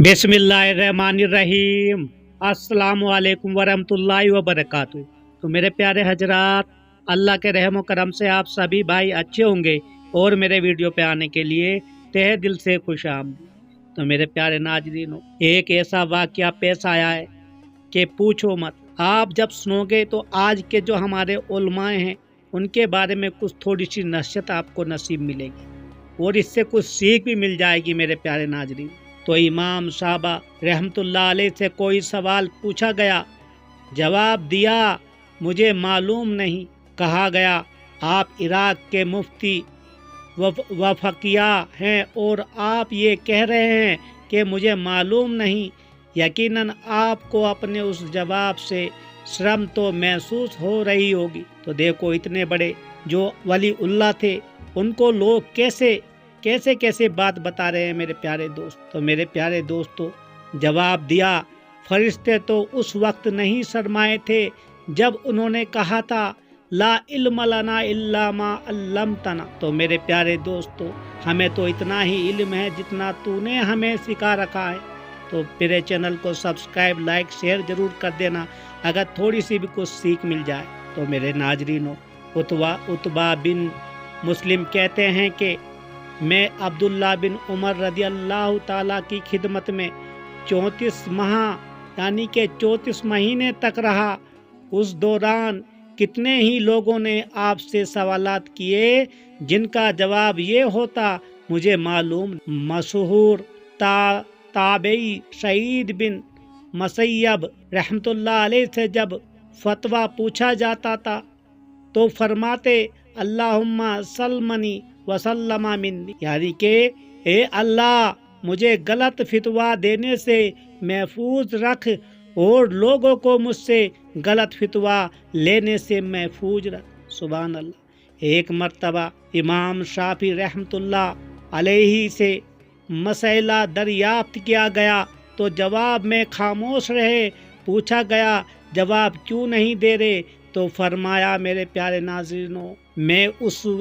बिस्मिल्लाहिर्रहमानिर्रहीम। अस्सलामु अलैकुम वरहमतुल्लाहि वबरकातुहू। तो मेरे प्यारे हजरात, अल्लाह के रहम करम से आप सभी भाई अच्छे होंगे और मेरे वीडियो पे आने के लिए तहे दिल से खुश आमदीद। तो मेरे प्यारे नाजरीनों, एक ऐसा वाक़या पेश आया है कि पूछो मत। आप जब सुनोगे तो आज के जो हमारे उलमाए हैं उनके बारे में कुछ थोड़ी सी नसीहत आपको नसीब मिलेगी और इससे कुछ सीख भी मिल जाएगी मेरे प्यारे नाजरीन। तो इमाम साहबा रहमतुल्लाह अलैह से कोई सवाल पूछा गया, जवाब दिया मुझे मालूम नहीं। कहा गया आप इराक के मुफ्ती व फकीहा हैं और आप ये कह रहे हैं कि मुझे मालूम नहीं। यकीनन आपको अपने उस जवाब से शर्म तो महसूस हो रही होगी। तो देखो, इतने बड़े जो वली उल्लाह थे उनको लोग कैसे बात बता रहे हैं मेरे प्यारे दोस्त। तो मेरे प्यारे दोस्तों, जवाब दिया फरिश्ते तो उस वक्त नहीं शर्माए थे जब उन्होंने कहा था ला इल्म लना इल्ला मा अल्लमतना। तो मेरे प्यारे दोस्तों, हमें तो इतना ही इल्म है जितना तूने हमें सिखा रखा है। तो मेरे चैनल को सब्सक्राइब, लाइक, शेयर जरूर कर देना अगर थोड़ी सी भी कुछ सीख मिल जाए। तो मेरे नाजरीनों, उतबा बिन मुस्लिम कहते हैं कि मैं अब्दुल्ला बिन उमर रदी अल्लाह ताला की खिदमत में 34 माह यानी कि 34 महीने तक रहा। उस दौरान कितने ही लोगों ने आपसे सवालात किए जिनका जवाब ये होता मुझे मालूम। मशहूर ताबई सईद बिन मसैयब रहमतुल्लाह अलैह से जब फतवा पूछा जाता था तो फरमाते अल्लाहुम्मा सल्मनी वसल्लमा मिन्नी, यानी कि ए अल्लाह मुझे गलत फितवा देने से महफूज रख और लोगों को मुझसे गलत फितवा लेने से महफूज रख। सुभान अल्लाह। एक मर्तबा इमाम शाफी रहमतुल्लाह अलैहि से मसला दरियाफ्त किया गया तो जवाब में खामोश रहे। पूछा गया जवाब क्यों नहीं दे रहे? तो फरमाया मेरे प्यारे नाज़रीनों, मैं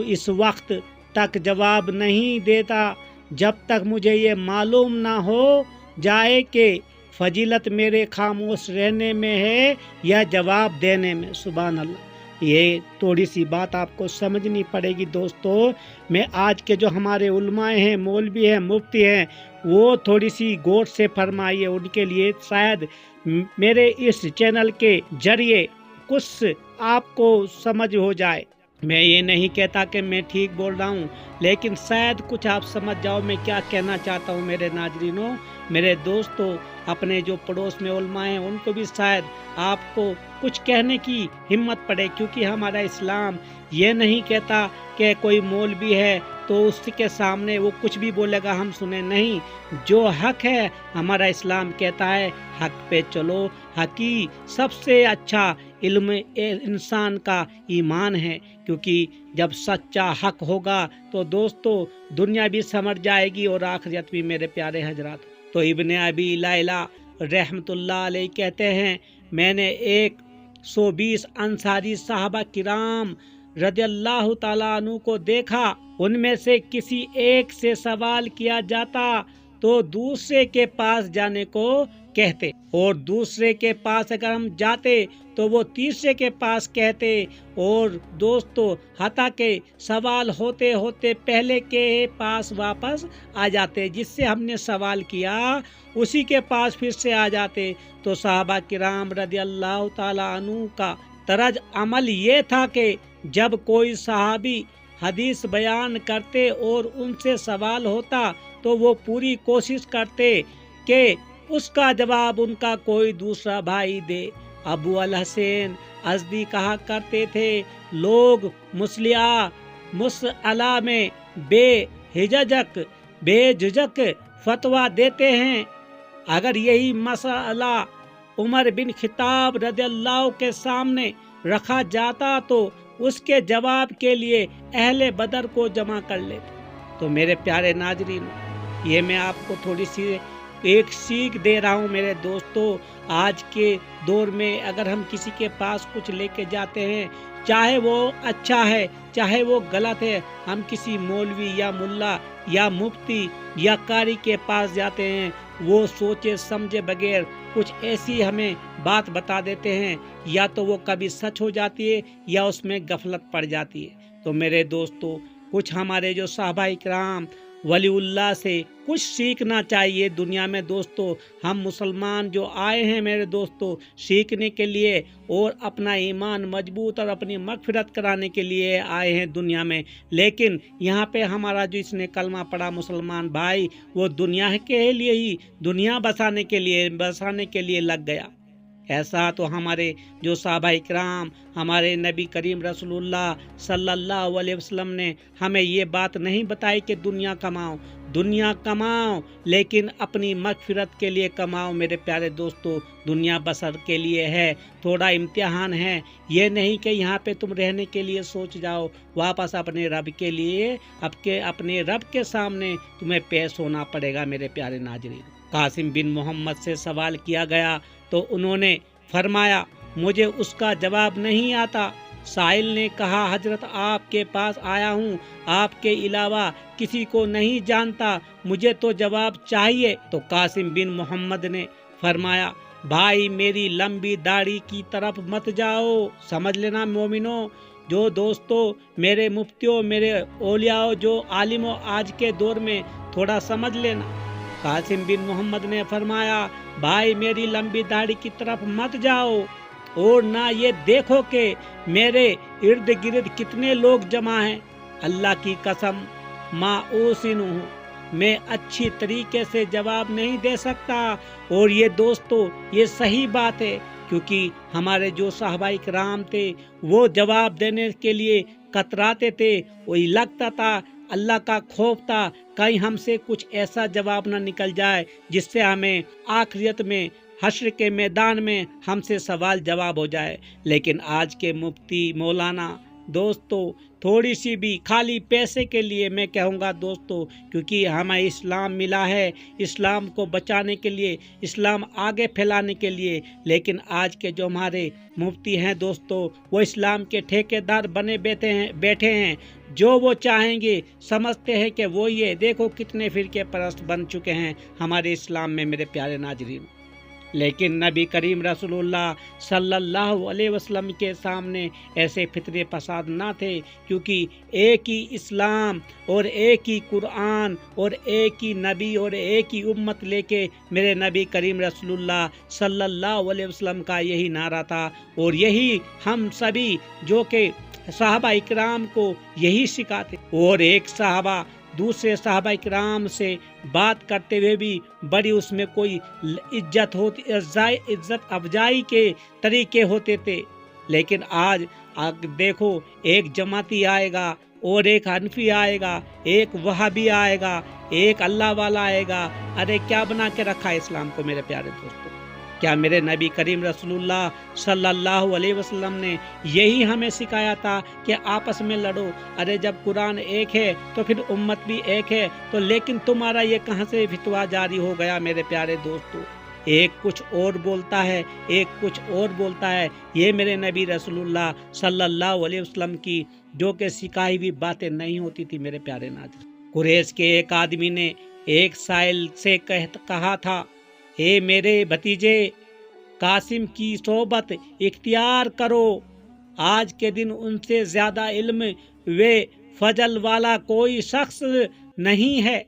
इस वक्त तक जवाब नहीं देता जब तक मुझे ये मालूम ना हो जाए कि फजीलत मेरे खामोश रहने में है या जवाब देने में। सुभान अल्लाह। ये थोड़ी सी बात आपको समझनी पड़ेगी दोस्तों। मैं आज के जो हमारे उलमाए हैं, मौलवी हैं, मुफ्ती हैं, वो थोड़ी सी गौर से फरमाइए। उनके लिए शायद मेरे इस चैनल के जरिए कुछ आपको समझ हो जाए। मैं ये नहीं कहता कि मैं ठीक बोल रहा हूँ, लेकिन शायद कुछ आप समझ जाओ मैं क्या कहना चाहता हूँ। मेरे नाजरीनों, मेरे दोस्तों, अपने जो पड़ोस में उलमा हैं उनको भी शायद आपको कुछ कहने की हिम्मत पड़े, क्योंकि हमारा इस्लाम ये नहीं कहता कि कोई मौलवी है तो उसके सामने वो कुछ भी बोलेगा हम सुने। नहीं, जो हक है हमारा इस्लाम कहता है हक पे चलो। हकी सबसे अच्छा इल्म इंसान का ईमान है, क्योंकि जब सच्चा हक होगा तो दोस्तों दुनिया भी समझ जाएगी और आखिरत भी मेरे प्यारे हजरात। तो इब्ने अबी लैला रहमतुल्लाह अलैह कहते हैं मैंने 120 अंसारी साहबा किराम रज़ियल्लाहु ताला अन्हु को देखा। उनमें से किसी एक से सवाल किया जाता तो दूसरे के पास जाने को कहते, और दूसरे के पास अगर हम जाते तो वो तीसरे के पास कहते, और दोस्तों हता के सवाल होते होते पहले के पास वापस आ जाते, जिससे हमने सवाल किया उसी के पास फिर से आ जाते। तो साहबा किराम रज़ियल्लाहु ताला अन्हु का तरज अमल ये था कि जब कोई सहाबी हदीस बयान करते और उनसे सवाल होता तो वो पूरी कोशिश करते कि उसका जवाब उनका कोई दूसरा भाई दे। अबू अल हसैन अज़दी कहा करते थे लोग मुसअला में बेझिझक फतवा देते हैं। अगर यही मसला उमर बिन खिताब रज़ियल्लाहु के सामने रखा जाता तो उसके जवाब के लिए अहले बदर को जमा कर लेते। तो मेरे प्यारे नाजरीन, ये मैं आपको थोड़ी सी ایک سیکھ دے رہا ہوں میرے دوستوں۔ آج کے دور میں اگر ہم کسی کے پاس کچھ لے کے جاتے ہیں، چاہے وہ اچھا ہے چاہے وہ غلط ہے، ہم کسی مولوی یا ملا یا مفتی یا قاری کے پاس جاتے ہیں، وہ سوچے سمجھے بغیر کچھ ایسی ہمیں بات بتا دیتے ہیں، یا تو وہ کبھی سچ ہو جاتی ہے یا اس میں غفلت پڑ جاتی ہے۔ تو میرے دوستو، کچھ ہمارے جو صحابہ کرام ولی اللہ سے کچھ سیکھنا چاہیے دنیا میں دوستو۔ ہم مسلمان جو آئے ہیں میرے دوستو سیکھنے کے لیے اور اپنا ایمان مضبوط اور اپنی مغفرت کرانے کے لیے آئے ہیں دنیا میں، لیکن یہاں پہ ہمارا جو اس نے کلمہ پڑھا مسلمان بھائی، وہ دنیا کے لیے ہی دنیا بسانے کے لیے لگ گیا۔ ایسا تو ہمارے جو صحابہ کرام، ہمارے نبی کریم رسول اللہ صلی اللہ علیہ وسلم نے ہمیں یہ بات نہیں بتائی کہ دنیا کماؤ لیکن اپنی مغفرت کے لیے کماؤ۔ میرے پیارے دوستو، دنیا بسر کے لیے ہے، تھوڑا امتحان ہے، یہ نہیں کہ یہاں پہ تم رہنے کے لیے سوچ جاؤ، واپس اپنے رب کے لیے اپنے رب کے سامنے تمہیں پیش ہونا پڑے گا۔ میرے پیارے ناظرین، قاسم بن محمد سے سوال کیا گیا تو انہوں نے فرمایا مجھے اس کا جواب نہیں آتا۔ سائل نے کہا حضرت آپ کے پاس آیا ہوں، آپ کے علاوہ کسی کو نہیں جانتا، مجھے تو جواب چاہیے۔ تو قاسم بن محمد نے فرمایا بھائی میری لمبی داڑھی کی طرف مت جاؤ۔ سمجھ لینا مومنو، جو دوستو میرے مفتیوں، میرے اولیاء، جو عالموں آج کے دور میں تھوڑا سمجھ لینا۔ قاسم بن محمد نے فرمایا بھائی میری لمبی داڑھی کی طرف مت جاؤ، اور نہ یہ دیکھو کہ میرے ارد گرد کتنے لوگ جمع ہیں۔ اللہ کی قسم ما اوسن ہوں، میں اچھی طریقے سے جواب نہیں دے سکتا۔ اور یہ دوستو یہ صحیح بات ہے، کیونکہ ہمارے جو صحابہ کرام تھے وہ جواب دینے کے لیے کتراتے تھے، وہی لگتا تھا، اللہ کا خوف تھا کہیں ہم سے کچھ ایسا جواب نہ نکل جائے جس سے ہمیں آخرت میں حشر کے میدان میں ہم سے سوال جواب ہو جائے۔ لیکن آج کے مفتی مولانا دوستو تھوڑی سی بھی خالی پیسے کے لیے، میں کہوں گا دوستو، کیونکہ ہمیں اسلام ملا ہے اسلام کو بچانے کے لیے، اسلام آگے پھیلانے کے لیے، لیکن آج کے جو ہمارے مفتی ہیں دوستو وہ اسلام کے ٹھیکیدار بنے بیٹھے ہیں، جو وہ چاہیں گے سمجھتے ہیں کہ وہ یہ دیکھو کتنے فرقے پرست بن چکے ہیں ہمارے اسلام میں۔ میرے پیارے ناظرین، لیکن نبی کریم رسول اللہ صلی اللہ علیہ وسلم کے سامنے ایسے فتنے فساد نہ تھے، کیونکہ ایک ہی اسلام اور ایک ہی قرآن اور ایک ہی نبی اور ایک ہی امت لے کے میرے نبی کریم رسول اللہ صلی اللہ علیہ وسلم کا یہی نعرہ تھا، اور یہی ہم سبھی جو کہ صحابہ اکرام کو یہی سکھاتے۔ اور ایک صحابہ دوسرے صحابہ کرام سے بات کرتے ہوئے بھی بڑی اس میں کوئی عزت افزائی کے طریقے ہوتے تھے، لیکن آج دیکھو ایک جماعتی آئے گا اور ایک حنفی آئے گا، ایک وہابی آئے گا، ایک اللہ والا آئے گا۔ ارے کیا بنا کے رکھا ہے اسلام کو میرے پیارے دوستوں؟ کیا میرے نبی کریم رسول اللہ صلی اللہ علیہ وسلم نے یہی ہمیں سکھایا تھا کہ آپس میں لڑو؟ ارے جب قرآن ایک ہے تو پھر امت بھی ایک ہے، تو لیکن تمہارا یہ کہاں سے فتویٰ جاری ہو گیا میرے پیارے دوستو؟ ایک کچھ اور بولتا ہے، ایک کچھ اور بولتا ہے۔ یہ میرے نبی رسول اللہ صلی اللہ علیہ وسلم کی جو کہ سکھائی ہوئی باتیں نہیں ہوتی تھی میرے پیارے ناظرین۔ قریش کے ایک آدمی نے ایک سائل سے کہا تھا اے میرے بھتیجے قاسم کی صحبت اختیار کرو، آج کے دن ان سے زیادہ علم و فضل والا کوئی شخص نہیں ہے۔